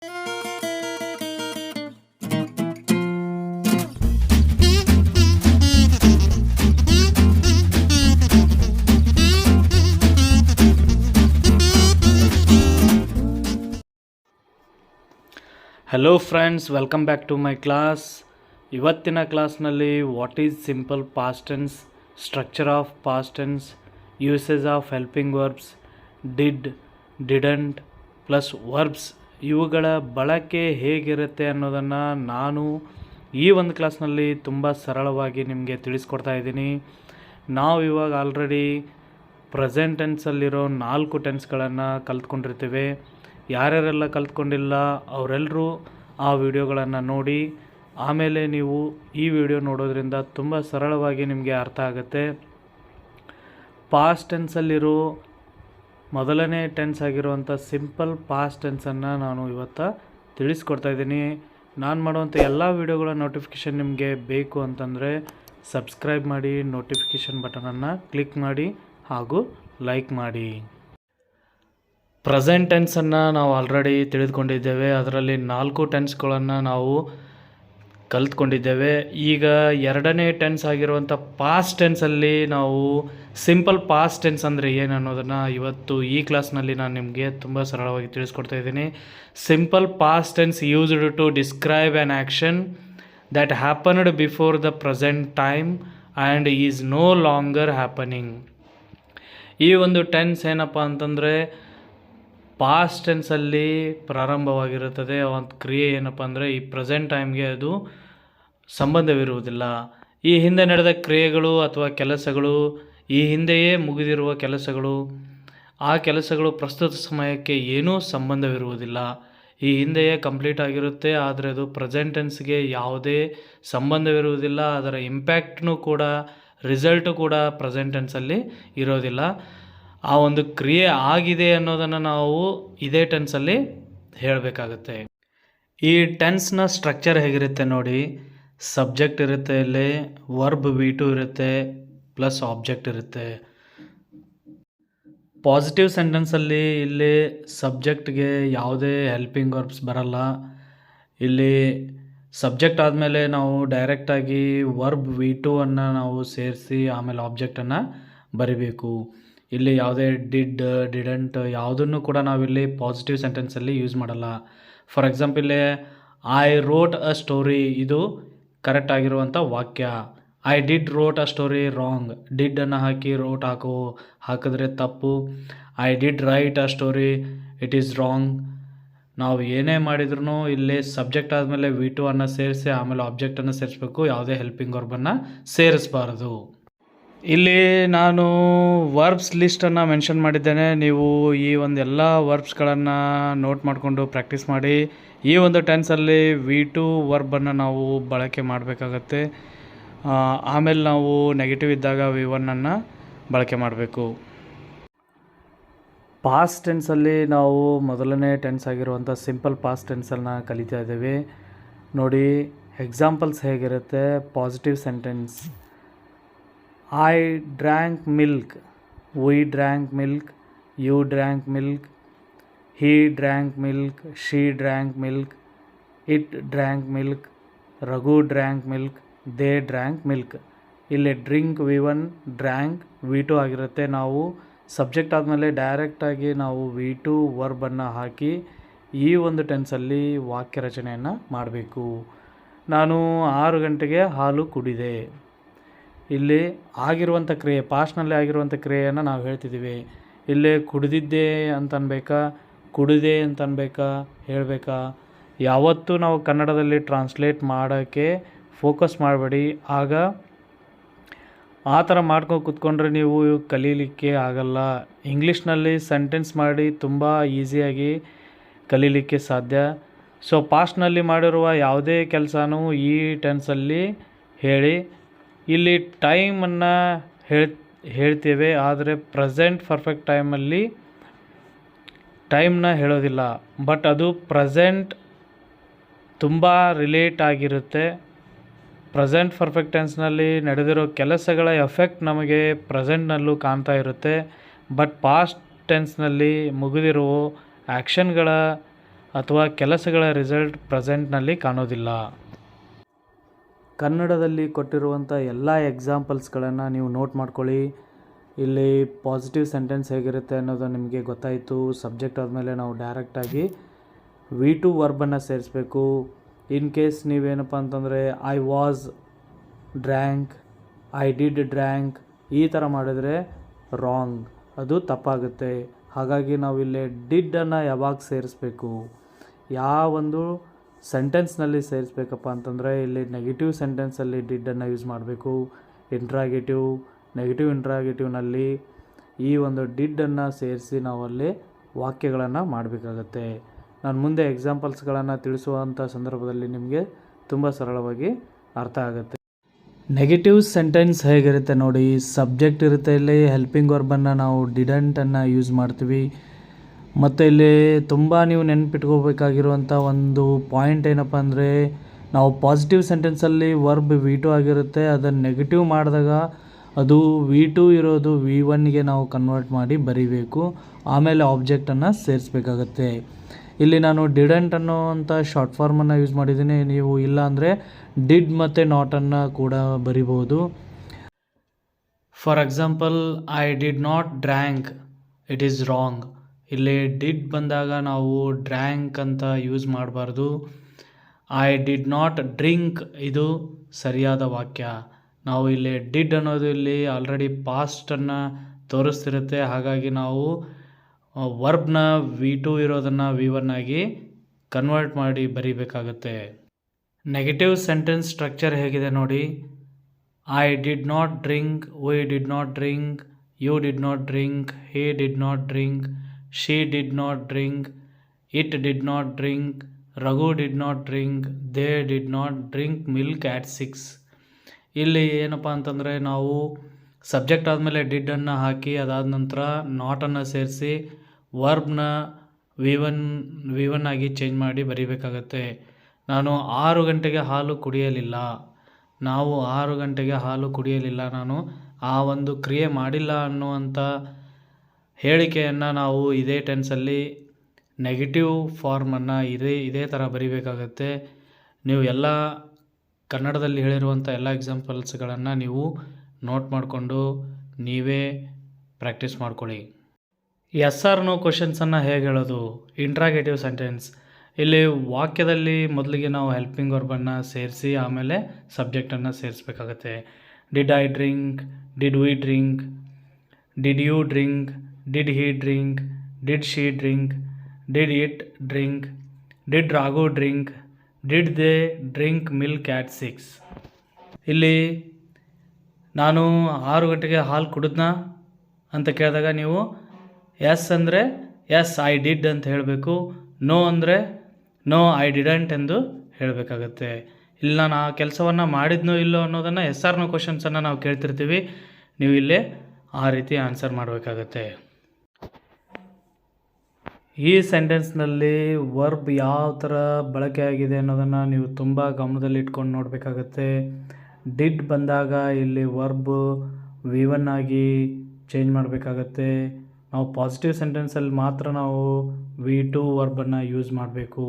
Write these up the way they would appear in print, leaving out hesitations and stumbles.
Hello friends, welcome back to my class. ಇವತ್ತಿನ ಕ್ಲಾಸ್ನಲ್ಲಿ what is simple past tense, structure of past tense, usage of helping verbs, did, didn't plus verbs ಇವುಗಳ ಬಳಕೆ ಹೇಗಿರುತ್ತೆ ಅನ್ನೋದನ್ನು ನಾನು ಈ ಒಂದು ಕ್ಲಾಸ್ನಲ್ಲಿ ತುಂಬ ಸರಳವಾಗಿ ನಿಮಗೆ ತಿಳಿಸ್ಕೊಡ್ತಾ ಇದ್ದೀನಿ. ನಾವು ಇವಾಗ ಆಲ್ರೆಡಿ ಪ್ರೆಸೆಂಟ್ ಟೆನ್ಸಲ್ಲಿರೋ 4 ಟೆನ್ಸ್ಗಳನ್ನು ಕಲ್ತ್ಕೊಂಡಿರ್ತೀವಿ. ಯಾರ್ಯಾರೆಲ್ಲ ಕಲ್ತ್ಕೊಂಡಿಲ್ಲ ಅವರೆಲ್ಲರೂ ಆ ವಿಡಿಯೋಗಳನ್ನು ನೋಡಿ, ಆಮೇಲೆ ನೀವು ಈ ವಿಡಿಯೋ ನೋಡೋದ್ರಿಂದ ತುಂಬ ಸರಳವಾಗಿ ನಿಮಗೆ ಅರ್ಥ ಆಗುತ್ತೆ. ಪಾಸ್ಟ್ ಟೆನ್ಸಲ್ಲಿರೋ ಮೊದಲನೇ ಟೆನ್ಸ್ ಆಗಿರುವಂಥ ಸಿಂಪಲ್ ಪಾಸ್ಟ್ ಟೆನ್ಸನ್ನು ನಾನು ಇವತ್ತು ತಿಳಿಸ್ಕೊಡ್ತಾ ಇದ್ದೀನಿ. ನಾನು ಮಾಡುವಂಥ ಎಲ್ಲ ವಿಡಿಯೋಗಳ ನೋಟಿಫಿಕೇಷನ್ ನಿಮಗೆ ಬೇಕು ಅಂತಂದರೆ ಸಬ್ಸ್ಕ್ರೈಬ್ ಮಾಡಿ, ನೋಟಿಫಿಕೇಷನ್ ಬಟನನ್ನು ಕ್ಲಿಕ್ ಮಾಡಿ ಹಾಗೂ ಲೈಕ್ ಮಾಡಿ. ಪ್ರೆಸೆಂಟ್ ಟೆನ್ಸನ್ನು ನಾವು ಆಲ್ರೆಡಿ ತಿಳಿದುಕೊಂಡಿದ್ದೇವೆ. ಅದರಲ್ಲಿ 4 ಟೆನ್ಸ್ಗಳನ್ನು ನಾವು ಕಲ್ತ್ಕೊಂಡಿದ್ದೇವೆ. ಈಗ ಎರಡನೇ ಟೆನ್ಸ್ ಆಗಿರುವಂಥ ಪಾಸ್ಟ್ ಟೆನ್ಸಲ್ಲಿ ನಾವು ಸಿಂಪಲ್ ಪಾಸ್ಟ್ ಟೆನ್ಸ್ ಅಂದರೆ ಏನು ಅನ್ನೋದನ್ನು ಇವತ್ತು ಈ ಕ್ಲಾಸ್ನಲ್ಲಿ ನಾನು ನಿಮಗೆ ತುಂಬ ಸರಳವಾಗಿ ತಿಳಿಸ್ಕೊಡ್ತಾ ಇದ್ದೀನಿ. Simple past tense used to describe an action that happened before the present time and is no longer happening. ಈ ಒಂದು ಟೆನ್ಸ್ ಏನಪ್ಪ ಅಂತಂದರೆ ಪಾಸ್ಟ್ ಟೆನ್ಸಲ್ಲಿ ಪ್ರಾರಂಭವಾಗಿರುತ್ತದೆ. ಒಂದು ಕ್ರಿಯೆ ಏನಪ್ಪ ಅಂದರೆ ಈ ಪ್ರೆಸೆಂಟ್ ಟೈಮ್ಗೆ ಅದು ಸಂಬಂಧವಿರುವುದಿಲ್ಲ. ಈ ಹಿಂದೆ ನಡೆದ ಕ್ರಿಯೆಗಳು ಅಥವಾ ಕೆಲಸಗಳು, ಈ ಹಿಂದೆಯೇ ಮುಗಿದಿರುವ ಕೆಲಸಗಳು, ಆ ಕೆಲಸಗಳು ಪ್ರಸ್ತುತ ಸಮಯಕ್ಕೆ ಏನೂ ಸಂಬಂಧವಿರುವುದಿಲ್ಲ. ಈ ಹಿಂದೆಯೇ ಕಂಪ್ಲೀಟ್ ಆಗಿರುತ್ತೆ, ಆದರೆ ಅದು ಪ್ರೆಸೆಂಟ್ ಟೆನ್ಸ್ಗೆ ಯಾವುದೇ ಸಂಬಂಧವಿರುವುದಿಲ್ಲ. ಅದರ ಇಂಪ್ಯಾಕ್ಟ್ನೂ ಕೂಡ, ರಿಸಲ್ಟು ಕೂಡ ಪ್ರೆಸೆಂಟ್ ಟೆನ್ಸಲ್ಲಿ ಇರೋದಿಲ್ಲ. ಆ ಒಂದು ಕ್ರಿಯೆ ಆಗಿದೆ ಅನ್ನೋದನ್ನು ನಾವು ಇದೇ ಟೆನ್ಸಲ್ಲಿ ಹೇಳಬೇಕಾಗತ್ತೆ. ಈ ಟೆನ್ಸ್ನ ಸ್ಟ್ರಕ್ಚರ್ ಹೇಗಿರುತ್ತೆ ನೋಡಿ. ಸಬ್ಜೆಕ್ಟ್ ಇರುತ್ತೆ, ಇಲ್ಲಿ ವರ್ಬ್ V2 ಇರುತ್ತೆ, ಪ್ಲಸ್ ಆಬ್ಜೆಕ್ಟ್ ಇರುತ್ತೆ. ಪಾಸಿಟಿವ್ ಸೆಂಟೆನ್ಸಲ್ಲಿ ಇಲ್ಲಿ ಸಬ್ಜೆಕ್ಟ್ಗೆ ಯಾವುದೇ ಹೆಲ್ಪಿಂಗ್ ವರ್ಬ್ಸ್ ಬರಲ್ಲ. ಇಲ್ಲಿ ಸಬ್ಜೆಕ್ಟ್ ಆದಮೇಲೆ ನಾವು ಡೈರೆಕ್ಟಾಗಿ ವರ್ಬ್ V2 ಅನ್ನು ನಾವು ಸೇರಿಸಿ ಆಮೇಲೆ ಆಬ್ಜೆಕ್ಟನ್ನು ಬರಿಬೇಕು. ಇಲ್ಲಿ ಯಾವುದೇ ಡಿಡ್, ಡಿಡಂಟ್ ಯಾವುದನ್ನು ಕೂಡ ನಾವಿಲ್ಲಿ ಪಾಸಿಟಿವ್ ಸೆಂಟೆನ್ಸಲ್ಲಿ ಯೂಸ್ ಮಾಡಲ್ಲ. For example, I wrote a story ಇದು ಕರೆಕ್ಟ್ ಆಗಿರುವಂಥ ವಾಕ್ಯ. I did wrote a story wrong. ಡಿಡ್ಡನ್ನು ಹಾಕಿ ರೋಟ್ ಹಾಕಿದ್ರೆ ತಪ್ಪು. I did write a story it is wrong. ನಾವು ಏನೇ ಮಾಡಿದ್ರೂ ಇಲ್ಲಿ ಸಬ್ಜೆಕ್ಟ್ ಆದಮೇಲೆ V2 ಅನ್ನು ಸೇರಿಸಿ ಆಮೇಲೆ ಆಬ್ಜೆಕ್ಟನ್ನು ಸೇರಿಸ್ಬೇಕು. ಯಾವುದೇ ಹೆಲ್ಪಿಂಗ್ ವರ್ಬನ್ನು ಸೇರಿಸಬಾರದು. ಇಲ್ಲಿ ನಾನು ವರ್ಬ್ಸ್ ಲಿಸ್ಟನ್ನು ಮೆನ್ಷನ್ ಮಾಡಿದ್ದೇನೆ. ನೀವು ಈ ಒಂದು ಎಲ್ಲ ವರ್ಬ್ಸ್ಗಳನ್ನು ನೋಟ್ ಮಾಡಿಕೊಂಡು ಪ್ರಾಕ್ಟೀಸ್ ಮಾಡಿ. ಈ ಒಂದು ಟೆನ್ಸಲ್ಲಿ V2 ವರ್ಬನ್ನು ನಾವು ಬಳಕೆ ಮಾಡಬೇಕಾಗತ್ತೆ. ಆಮೇಲೆ ನಾವು ನೆಗೆಟಿವ್ ಇದ್ದಾಗ V1 ಬಳಕೆ ಮಾಡಬೇಕು. ಪಾಸ್ಟ್ ಟೆನ್ಸಲ್ಲಿ ನಾವು ಮೊದಲನೇ ಟೆನ್ಸ್ ಆಗಿರುವಂಥ ಸಿಂಪಲ್ ಪಾಸ್ಟ್ ಟೆನ್ಸನ್ನು ಕಲಿತಾ ಇದ್ದೇವೆ ನೋಡಿ. ಎಕ್ಸಾಂಪಲ್ಸ್ ಹೇಗಿರುತ್ತೆ. Positive sentence, I drank milk, we drank milk, you drank milk, he drank milk, she drank milk, it drank milk, Raghu drank milk, they drank milk. ಇಲ್ಲಿ drink V1, drank V2 ಆಗಿರುತ್ತೆ. ನಾವು subject ಆದಮೇಲೆ ಡೈರೆಕ್ಟಾಗಿ ನಾವು V2 ವರ್ಬನ್ನು ಹಾಕಿ ಈ ಒಂದು ಟೆನ್ಸಲ್ಲಿ ವಾಕ್ಯ ರಚನೆಯನ್ನು ಮಾಡಬೇಕು. ನಾನು 6 ಗಂಟೆಗೆ ಹಾಲು ಕುಡಿದೆ. ಇಲ್ಲಿ ಆಗಿರುವಂಥ ಕ್ರಿಯೆ, ಪಾಸ್ಟ್ನಲ್ಲಿ ಆಗಿರುವಂಥ ಕ್ರಿಯೆಯನ್ನು ನಾವು ಹೇಳ್ತಿದ್ದೀವಿ. ಇಲ್ಲಿ ಕುಡಿದಿದ್ದೆ ಅಂತ ಅನ್ಬೇಕಾ, ಕುಡಿದೆ ಅಂತ ಅನ್ಬೇಕಾ, ಹೇಳಬೇಕಾ? ಯಾವತ್ತೂ ನಾವು ಕನ್ನಡದಲ್ಲಿ ಟ್ರಾನ್ಸ್ಲೇಟ್ ಮಾಡೋಕ್ಕೆ ಫೋಕಸ್ ಮಾಡಬೇಡಿ. ಆಗ ಆ ಥರ ಮಾಡ್ಕೊಂಡು ಕೂತ್ಕೊಂಡ್ರೆ ನೀವು ಕಲೀಲಿಕ್ಕೆ ಆಗಲ್ಲ. ಇಂಗ್ಲೀಷ್ನಲ್ಲಿ ಸೆಂಟೆನ್ಸ್ ಮಾಡಿ ತುಂಬ ಈಸಿಯಾಗಿ ಕಲೀಲಿಕ್ಕೆ ಸಾಧ್ಯ. ಸೊ ಪಾಸ್ಟ್ನಲ್ಲಿ ಮಾಡಿರುವ ಯಾವುದೇ ಕೆಲಸನೂ ಈ ಟೆನ್ಸಲ್ಲಿ ಹೇಳಿ. ಇಲ್ಲಿ ಟೈಮನ್ನು ಹೇಳ್ತೇವೆ, ಆದರೆ ಪ್ರೆಸೆಂಟ್ ಪರ್ಫೆಕ್ಟ್ ಟೈಮಲ್ಲಿ ಟೈಮ್ನ ಹೇಳೋದಿಲ್ಲ. ಬಟ್ ಅದು ಪ್ರೆಸೆಂಟ್ ತುಂಬ ರಿಲೇಟ್ ಆಗಿರುತ್ತೆ. ಪ್ರೆಸೆಂಟ್ ಪರ್ಫೆಕ್ಟ್ ಟೆನ್ಸ್ನಲ್ಲಿ ನಡೆದಿರೋ ಕೆಲಸಗಳ ಎಫೆಕ್ಟ್ ನಮಗೆ ಪ್ರೆಸೆಂಟ್ನಲ್ಲೂ ಕಾಣ್ತಾ ಇರುತ್ತೆ. ಬಟ್ ಪಾಸ್ಟ್ ಟೆನ್ಸ್ನಲ್ಲಿ ಮುಗಿದಿರೋ ಆ್ಯಕ್ಷನ್ಗಳ ಅಥವಾ ಕೆಲಸಗಳ ರಿಸಲ್ಟ್ ಪ್ರೆಸೆಂಟ್ನಲ್ಲಿ ಕಾಣೋದಿಲ್ಲ. ಕನ್ನಡದಲ್ಲಿ ಕೊಟ್ಟಿರುವಂಥ ಎಲ್ಲ ಎಕ್ಸಾಂಪಲ್ಸ್ಗಳನ್ನು ನೀವು ನೋಟ್ ಮಾಡ್ಕೊಳ್ಳಿ. ಇಲ್ಲಿ ಪಾಸಿಟಿವ್ ಸೆಂಟೆನ್ಸ್ ಹೇಗಿರುತ್ತೆ ಅನ್ನೋದು ನಿಮಗೆ ಗೊತ್ತಾಯಿತು. ಸಬ್ಜೆಕ್ಟ್ ಆದಮೇಲೆ ನಾವು ಡೈರೆಕ್ಟಾಗಿ V2 ವರ್ಬನ್ನು ಸೇರಿಸ್ಬೇಕು. ಇನ್ ಕೇಸ್ ನೀವೇನಪ್ಪ ಅಂತಂದರೆ I was drank, I did drank ಈ ಥರ ಮಾಡಿದರೆ ರಾಂಗ್, ಅದು ತಪ್ಪಾಗುತ್ತೆ. ಹಾಗಾಗಿ ನಾವು ಇಲ್ಲಿ ಡಿಡ್ಡನ್ನು ಯಾವಾಗ ಸೇರಿಸ್ಬೇಕು, ಯಾವೊಂದು ಸೆಂಟೆನ್ಸ್ನಲ್ಲಿ ಸೇರಿಸ್ಬೇಕಪ್ಪ ಅಂತಂದರೆ ಇಲ್ಲಿ ನೆಗೆಟಿವ್ ಸೆಂಟೆನ್ಸಲ್ಲಿ ಡಿಡ್ಡನ್ನು ಯೂಸ್ ಮಾಡಬೇಕು. ನೆಗೆಟಿವ್ ಇಂಟ್ರಾಗೇಟಿವ್ನಲ್ಲಿ ಈ ಒಂದು ಡಿಡ್ಡನ್ನು ಸೇರಿಸಿ ನಾವಲ್ಲಿ ವಾಕ್ಯಗಳನ್ನು ಮಾಡಬೇಕಾಗತ್ತೆ. ನಾನು ಮುಂದೆ ಎಕ್ಸಾಂಪಲ್ಸ್ಗಳನ್ನು ತಿಳಿಸುವಂಥ ಸಂದರ್ಭದಲ್ಲಿ ನಿಮಗೆ ತುಂಬ ಸರಳವಾಗಿ ಅರ್ಥ ಆಗುತ್ತೆ. ನೆಗೆಟಿವ್ ಸೆಂಟೆನ್ಸ್ ಹೇಗಿರುತ್ತೆ ನೋಡಿ, ಸಬ್ಜೆಕ್ಟ್ ಇರುತ್ತೆ, ಇಲ್ಲಿ ಹೆಲ್ಪಿಂಗ್ ವರ್ಬನ್ನು ನಾವು ಡಿಡಂಟನ್ನು ಯೂಸ್ ಮಾಡ್ತೀವಿ. ಮತ್ತು ಇಲ್ಲಿ ತುಂಬ ನೀವು ನೆನ್ಪಿಟ್ಕೋಬೇಕಾಗಿರುವಂಥ ಒಂದು ಪಾಯಿಂಟ್ ಏನಪ್ಪ ಅಂದರೆ, ನಾವು ಪಾಸಿಟಿವ್ ಸೆಂಟೆನ್ಸಲ್ಲಿ ವರ್ಬ್ V2 ಆಗಿರುತ್ತೆ, ಅದನ್ನು ನೆಗೆಟಿವ್ ಮಾಡಿದಾಗ ಅದು V2 ಇರೋದು V1ಗೆ ನಾವು ಕನ್ವರ್ಟ್ ಮಾಡಿ ಬರೀಬೇಕು. ಆಮೇಲೆ ಆಬ್ಜೆಕ್ಟನ್ನು ಸೇರಿಸ್ಬೇಕಾಗತ್ತೆ. ಇಲ್ಲಿ ನಾನು ಡಿಡಂಟ್ ಅನ್ನೋವಂಥ ಶಾರ್ಟ್ ಫಾರ್ಮನ್ನು ಯೂಸ್ ಮಾಡಿದ್ದೀನಿ. ನೀವು ಇಲ್ಲ ಅಂದರೆ ಡಿಡ್ ಮತ್ತು ನಾಟನ್ನು ಕೂಡ ಬರಿಬೋದು. For example, I did not drank, it is wrong. ಇಲ್ಲಿ ಡಿಡ್ ಬಂದಾಗ ನಾವು ಡ್ರ್ಯಾಂಕ್ ಅಂತ ಯೂಸ್ ಮಾಡಬಾರ್ದು. ಐ ಡಿಡ್ ನಾಟ್ ಡ್ರಿಂಕ್ ಇದು ಸರಿಯಾದ ವಾಕ್ಯ. ನಾವು ಇಲ್ಲಿ ಡಿಡ್ ಅನ್ನೋದು ಇಲ್ಲಿ ಆಲ್ರೆಡಿ ಪಾಸ್ಟನ್ನು ತೋರಿಸ್ತಿರುತ್ತೆ. ಹಾಗಾಗಿ ನಾವು ವರ್ಬ್ನ V2 ಇರೋದನ್ನು V1 ಆಗಿ ಕನ್ವರ್ಟ್ ಮಾಡಿ ಬರೀಬೇಕಾಗತ್ತೆ. ನೆಗೆಟಿವ್ ಸೆಂಟೆನ್ಸ್ ಸ್ಟ್ರಕ್ಚರ್ ಹೇಗಿದೆ ನೋಡಿ, I did not drink, we did not drink, you did not drink, he did not drink, she did not drink, it did not drink, Raghu did not drink, they did not drink milk at 6. ಇಲ್ಲಿ ಏನಪ್ಪ ಅಂತಂದರೆ ನಾವು subject ಆದಮೇಲೆ ಡಿಡ್ಡನ್ನು ಹಾಕಿ ಅದಾದ ನಂತರ ನಾಟನ್ನು ಸೇರಿಸಿ ವರ್ಬ್ನ V1 ಆಗಿ change ಮಾಡಿ ಬರೀಬೇಕಾಗತ್ತೆ. ನಾನು 6 ಗಂಟೆಗೆ ಹಾಲು ಕುಡಿಯಲಿಲ್ಲ, ನಾವು 6 ಗಂಟೆಗೆ ಹಾಲು ಕುಡಿಯಲಿಲ್ಲ, ನಾನು ಆ ಒಂದು ಕ್ರಿಯೆ ಮಾಡಿಲ್ಲ ಅನ್ನುವಂಥ ಹೇಳಿಕೆಯನ್ನು ನಾವು ಇದೇ ಟೆನ್ಸಲ್ಲಿ ನೆಗೆಟಿವ್ ಫಾರ್ಮನ್ನು ಇದೇ ಥರ ಬರೀಬೇಕಾಗತ್ತೆ. ನೀವು ಎಲ್ಲ ಕನ್ನಡದಲ್ಲಿ ಹೇಳಿರುವಂಥ ಎಲ್ಲ ಎಕ್ಸಾಂಪಲ್ಸ್ಗಳನ್ನು ನೀವು ನೋಟ್ ಮಾಡಿಕೊಂಡು ನೀವೇ ಪ್ರಾಕ್ಟೀಸ್ ಮಾಡ್ಕೊಳ್ಳಿ. ಎಸ್ ಆರ್ ನೋ ಕ್ವಶನ್ಸನ್ನು ಹೇಗೆ ಹೇಳೋದು, ಇಂಟ್ರಾಗೇಟಿವ್ ಸೆಂಟೆನ್ಸ್. ಇಲ್ಲಿ ವಾಕ್ಯದಲ್ಲಿ ಮೊದಲಿಗೆ ನಾವು ಹೆಲ್ಪಿಂಗ್ ವರ್ಬನ್ನು ಸೇರಿಸಿ ಆಮೇಲೆ ಸಬ್ಜೆಕ್ಟನ್ನು ಸೇರಿಸ್ಬೇಕಾಗತ್ತೆ. Did I drink, did we drink, did you drink, did he drink, did she drink, did it drink, did Raghu drink, did they drink milk at 6. ಇಲ್ಲಿ ನಾನು 6 ಗಂಟೆಗೆ ಹಾಲು ಕುಡಿದ್ನಾ ಅಂತ ಕೇಳಿದಾಗ ನೀವು ಎಸ್ ಅಂದರೆ ಎಸ್ ಐ ಡಿಡ್ ಅಂತ ಹೇಳಬೇಕು. ನೋ ಅಂದರೆ ನೋ ಐ ಡಿಡಂಟ್ ಎಂದು ಹೇಳಬೇಕಾಗತ್ತೆ. ಇಲ್ಲಿ ನಾನು ಆ ಕೆಲಸವನ್ನು ಮಾಡಿದ್ನೋ ಇಲ್ಲೋ ಅನ್ನೋದನ್ನು ಎಸ್ ಆರ್ ನೋ ಕ್ವಶನ್ಸನ್ನು ನಾವು ಕೇಳ್ತಿರ್ತೀವಿ. ನೀವು ಇಲ್ಲೇ ಆ ರೀತಿ ಆನ್ಸರ್ ಮಾಡಬೇಕಾಗತ್ತೆ. ಈ ಸೆಂಟೆನ್ಸ್ನಲ್ಲಿ ವರ್ಬ್ ಯಾವ ಥರ ಬಳಕೆ ಆಗಿದೆ ಅನ್ನೋದನ್ನು ನೀವು ತುಂಬ ಗಮನದಲ್ಲಿ ಇಟ್ಕೊಂಡು ನೋಡಬೇಕಾಗತ್ತೆ. ಡಿಡ್ ಬಂದಾಗ ಇಲ್ಲಿ ವರ್ಬ್ V1 ಆಗಿ ಚೇಂಜ್ ಮಾಡಬೇಕಾಗತ್ತೆ. ನಾವು ಪಾಸಿಟಿವ್ ಸೆಂಟೆನ್ಸಲ್ಲಿ ಮಾತ್ರ ನಾವು V2 ವರ್ಬನ್ನು ಯೂಸ್ ಮಾಡಬೇಕು.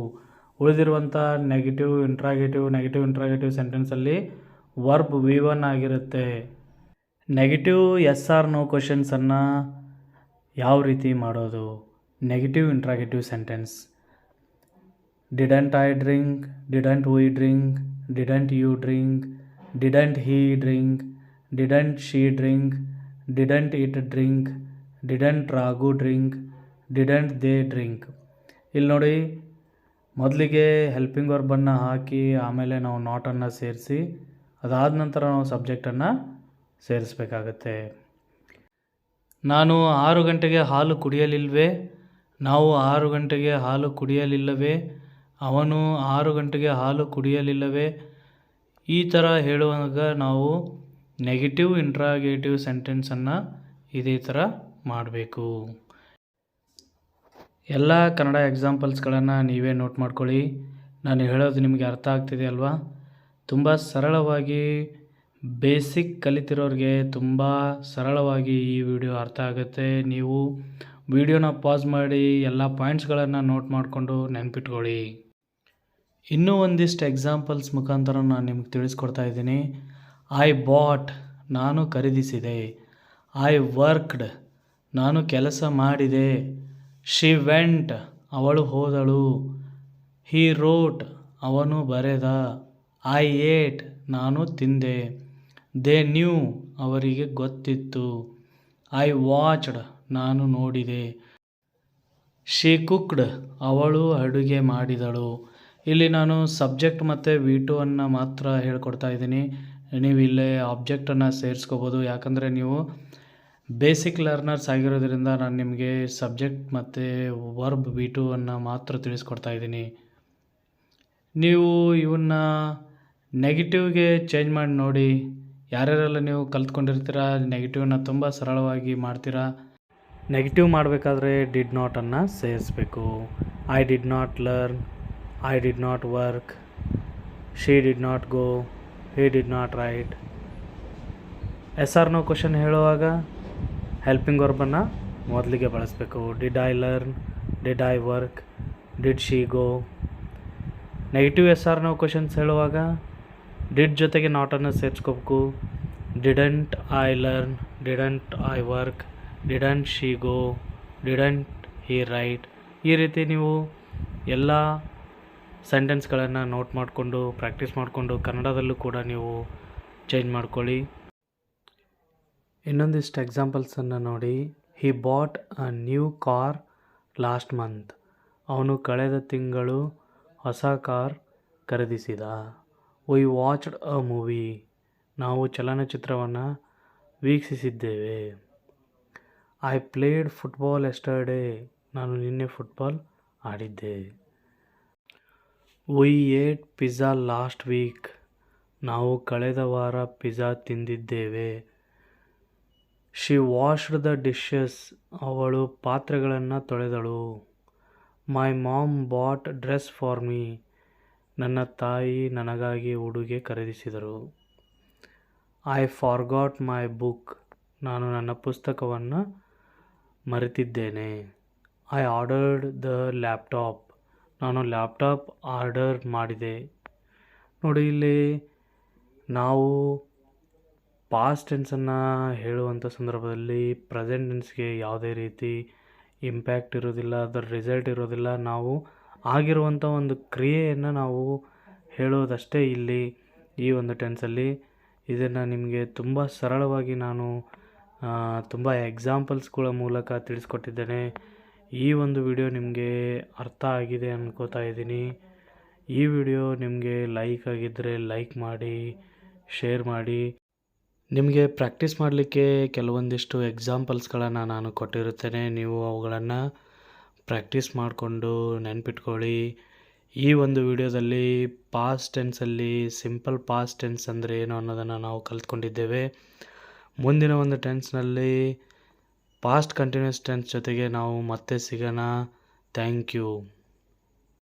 ಉಳಿದಿರುವಂಥ ನೆಗೆಟಿವ್ ಇಂಟ್ರಾಗೇಟಿವ್ ಸೆಂಟೆನ್ಸಲ್ಲಿ ವರ್ಬ್ V1 ಆಗಿರುತ್ತೆ. ನೆಗೆಟಿವ್ ಎಸ್ ಆರ್ ನೋ ಕ್ವಶನ್ಸನ್ನು ಯಾವ ರೀತಿ ಮಾಡೋದು, negative interrogative sentence. Didn't I drink, didn't we drink, didn't you drink, didn't he drink, didn't she drink, didn't it drink, didn't Raghu drink, didn't they drink. ಇಲ್ಲಿ ನೋಡಿ, ಮೊದಲಿಗೆ helping ವರ್ಬನ್ನು ಹಾಕಿ ಆಮೇಲೆ ನಾವು ನಾಟನ್ನು ಸೇರಿಸಿ ಅದಾದ ನಂತರ ನಾವು ಸಬ್ಜೆಕ್ಟನ್ನು ಸೇರಿಸಬೇಕಾಗತ್ತೆ. ನಾನು 6 ಗಂಟೆಗೆ ಹಾಲು ಕುಡಿಯಲಿಲ್ವೇ, ನಾವು 6 ಗಂಟೆಗೆ ಹಾಲು ಕುಡಿಯಲಿಲ್ಲವೇ, ಅವನು 6 ಗಂಟೆಗೆ ಹಾಲು ಕುಡಿಯಲಿಲ್ಲವೇ, ಈ ಥರ ಹೇಳುವಾಗ ನಾವು ನೆಗೆಟಿವ್ ಇಂಟ್ರಾಗೇಟಿವ್ ಸೆಂಟೆನ್ಸನ್ನು ಇದೇ ಥರ ಮಾಡಬೇಕು. ಎಲ್ಲ ಕನ್ನಡ ಎಕ್ಸಾಂಪಲ್ಸ್ಗಳನ್ನು ನೀವೇ ನೋಟ್ ಮಾಡ್ಕೊಳ್ಳಿ. ನಾನು ಹೇಳೋದು ನಿಮಗೆ ಅರ್ಥ ಆಗ್ತಿದೆ ಅಲ್ವಾ? ತುಂಬ ಸರಳವಾಗಿ ಬೇಸಿಕ್ ಕಲಿತಿರೋರಿಗೆ ತುಂಬ ಸರಳವಾಗಿ ಈ ವಿಡಿಯೋ ಅರ್ಥ ಆಗುತ್ತೆ. ನೀವು ವಿಡಿಯೋನ ಪಾಸ್ ಮಾಡಿ ಎಲ್ಲ ಪಾಯಿಂಟ್ಸ್ಗಳನ್ನು ನೋಟ್ ಮಾಡಿಕೊಂಡು ನೆನ್ಪಿಟ್ಕೊಳ್ಳಿ. ಇನ್ನೂ ಒಂದಿಷ್ಟು ಎಕ್ಸಾಂಪಲ್ಸ್ ಮುಖಾಂತರ ನಾನು ನಿಮ್ಗೆ ತಿಳಿಸ್ಕೊಡ್ತಾ ಇದ್ದೀನಿ. ಐ ಬಾಟ್ ನಾನು ಖರೀದಿಸಿದೆ. ಐ ವರ್ಕ್ಡ್ ನಾನು ಕೆಲಸ ಮಾಡಿದೆ. ಶಿ ವೆಂಟ್ ಅವಳು ಹೋದಳು. ಹಿ ರೋಟ್ ಅವನು ಬರೆದ. ಐ ಏಟ್ ನಾನು ತಿಂದೆ. ದೇ ನ್ಯೂ ಅವರಿಗೆ ಗೊತ್ತಿತ್ತು. ಐ ವಾಚ್ಡ್ ನಾನು ನೋಡಿದೆ. ಶಿ ಕುಕ್ಡ್ ಅವಳು ಅಡುಗೆ ಮಾಡಿದಳು. ಇಲ್ಲಿ ನಾನು ಸಬ್ಜೆಕ್ಟ್ ಮತ್ತು V2 ಅನ್ನು ಮಾತ್ರ ಹೇಳ್ಕೊಡ್ತಾ ಇದ್ದೀನಿ. ನೀವು ಇಲ್ಲೇ ಆಬ್ಜೆಕ್ಟನ್ನು ಸೇರಿಸ್ಕೋಬೋದು. ಯಾಕಂದರೆ ನೀವು ಬೇಸಿಕ್ ಲರ್ನರ್ಸ್ ಆಗಿರೋದ್ರಿಂದ ನಾನು ನಿಮಗೆ ಸಬ್ಜೆಕ್ಟ್ ಮತ್ತು ವರ್ಬ್ V2 ಅನ್ನು ಮಾತ್ರ ತಿಳಿಸ್ಕೊಡ್ತಾ ಇದ್ದೀನಿ. ನೀವು ಇವನ್ನ ನೆಗೆಟಿವ್ಗೆ ಚೇಂಜ್ ಮಾಡಿ ನೋಡಿ. ಯಾರ್ಯಾರೆಲ್ಲ ನೀವು ಕಲ್ತ್ಕೊಂಡಿರ್ತೀರ ನೆಗೆಟಿವ್ನ ತುಂಬ ಸರಳವಾಗಿ ಮಾಡ್ತೀರಾ. ನೆಗೆಟಿವ್ ಮಾಡಬೇಕಾದ್ರೆ ಡಿಡ್ ನಾಟನ್ನು ಸೇರಿಸ್ಬೇಕು. I did not learn. I did not work. She did not go. He did not write. Yes or no question ಹೇಳುವಾಗ ಹೆಲ್ಪಿಂಗ್ ವರ್ಬನ್ನು ಮೊದಲಿಗೆ ಬಳಸಬೇಕು. Did I learn. Did I work. Did she go. Negative yes or no questions ಹೇಳುವಾಗ did ಜೊತೆಗೆ ನಾಟನ್ನು ಸೇರಿಸ್ಕೋಬೇಕು. Didn't I learn. Didn't I work. Didn't she go. Didn't he write. ಈ ರೀತಿ ನೀವು ಎಲ್ಲ ಸೆಂಟೆನ್ಸ್ಗಳನ್ನು ನೋಟ್ ಮಾಡಿಕೊಂಡು ಪ್ರಾಕ್ಟೀಸ್ ಮಾಡಿಕೊಂಡು ಕನ್ನಡದಲ್ಲೂ ಕೂಡ ನೀವು ಚೇಂಜ್ ಮಾಡ್ಕೊಳ್ಳಿ. ಇನ್ನೊಂದಿಷ್ಟು ಎಕ್ಸಾಂಪಲ್ಸನ್ನು ನೋಡಿ. He bought a new car last month. ಅವನು ಕಳೆದ ತಿಂಗಳು ಹೊಸ ಕಾರ್ ಖರೀದಿಸಿದ. We watched a movie. ನಾವು ಚಲನಚಿತ್ರವನ್ನು ವೀಕ್ಷಿಸಿದ್ದೇವೆ. I played football yesterday. ನಾನು ನಿನ್ನೆ ಫುಟ್ಬಾಲ್ ಆಡಿದ್ದೆ. We ate pizza last week. ನಾವು ಕಳೆದ ವಾರ ಪಿಜ್ಜಾ ತಿಂದಿದ್ದೇವೆ. She washed the dishes. ಅವಳು ಪಾತ್ರೆಗಳನ್ನು ತೊಳೆದಳು. My mom bought dress for me. ನನ್ನ ತಾಯಿ ನನಗಾಗಿ ಉಡುಗೆ ಖರೀದಿಸಿದರು. I forgot my book. ನಾನು ನನ್ನ ಪುಸ್ತಕವನ್ನು ಮರೆತಿದ್ದೇನೆ. I ordered the laptop. ನಾನು ಲ್ಯಾಪ್ಟಾಪ್ ಆರ್ಡರ್ ಮಾಡಿದೆ. ನೋಡಿ, ಇಲ್ಲಿ ನಾವು ಪಾಸ್ಟ್ ಟೆನ್ಸನ್ನು ಹೇಳುವಂಥ ಸಂದರ್ಭದಲ್ಲಿ ಪ್ರೆಸೆಂಟ್ ಟೆನ್ಸ್ಗೆ ಯಾವುದೇ ರೀತಿ ಇಂಪ್ಯಾಕ್ಟ್ ಇರೋದಿಲ್ಲ, ಅದರ ರಿಸಲ್ಟ್ ಇರೋದಿಲ್ಲ. ನಾವು ಆಗಿರುವಂಥ ಒಂದು ಕ್ರಿಯೆಯನ್ನು ನಾವು ಹೇಳೋದಷ್ಟೇ ಇಲ್ಲಿ ಈ ಒಂದು ಟೆನ್ಸಲ್ಲಿ. ಇದನ್ನು ನಿಮಗೆ ತುಂಬ ಸರಳವಾಗಿ ನಾನು ತುಂಬ ಎಕ್ಸಾಂಪಲ್ಸ್ಗಳ ಮೂಲಕ ತಿಳಿಸ್ಕೊಟ್ಟಿದ್ದೇನೆ. ಈ ಒಂದು ವಿಡಿಯೋ ನಿಮಗೆ ಅರ್ಥ ಆಗಿದೆ ಅನ್ಕೋತಾ ಇದ್ದೀನಿ. ಈ ವಿಡಿಯೋ ನಿಮಗೆ ಲೈಕ್ ಆಗಿದ್ದರೆ ಲೈಕ್ ಮಾಡಿ, ಶೇರ್ ಮಾಡಿ. ನಿಮಗೆ ಪ್ರಾಕ್ಟೀಸ್ ಮಾಡಲಿಕ್ಕೆ ಕೆಲವೊಂದಿಷ್ಟು ಎಕ್ಸಾಂಪಲ್ಸ್ಗಳನ್ನು ನಾನು ಕೊಟ್ಟಿರುತ್ತೇನೆ. ನೀವು ಅವುಗಳನ್ನು ಪ್ರಾಕ್ಟೀಸ್ ಮಾಡಿಕೊಂಡು ನೆನ್ಪಿಟ್ಕೊಳ್ಳಿ. ಈ ಒಂದು ವಿಡಿಯೋದಲ್ಲಿ ಪಾಸ್ಟ್ ಟೆನ್ಸಲ್ಲಿ ಸಿಂಪಲ್ ಪಾಸ್ಟ್ ಟೆನ್ಸ್ ಅಂದರೆ ಏನು ಅನ್ನೋದನ್ನು ನಾವು ಕಲ್ತ್ಕೊಂಡಿದ್ದೇವೆ. ಮುಂದಿನ ಒಂದು ಟೆನ್ಸ್ನಲ್ಲಿ ಪಾಸ್ಟ್ ಕಂಟಿನ್ಯೂಸ್ ಟೆನ್ಸ್ ಜೊತೆಗೆ ನಾವು ಮತ್ತೆ ಸಿಗೋಣ. Thank you.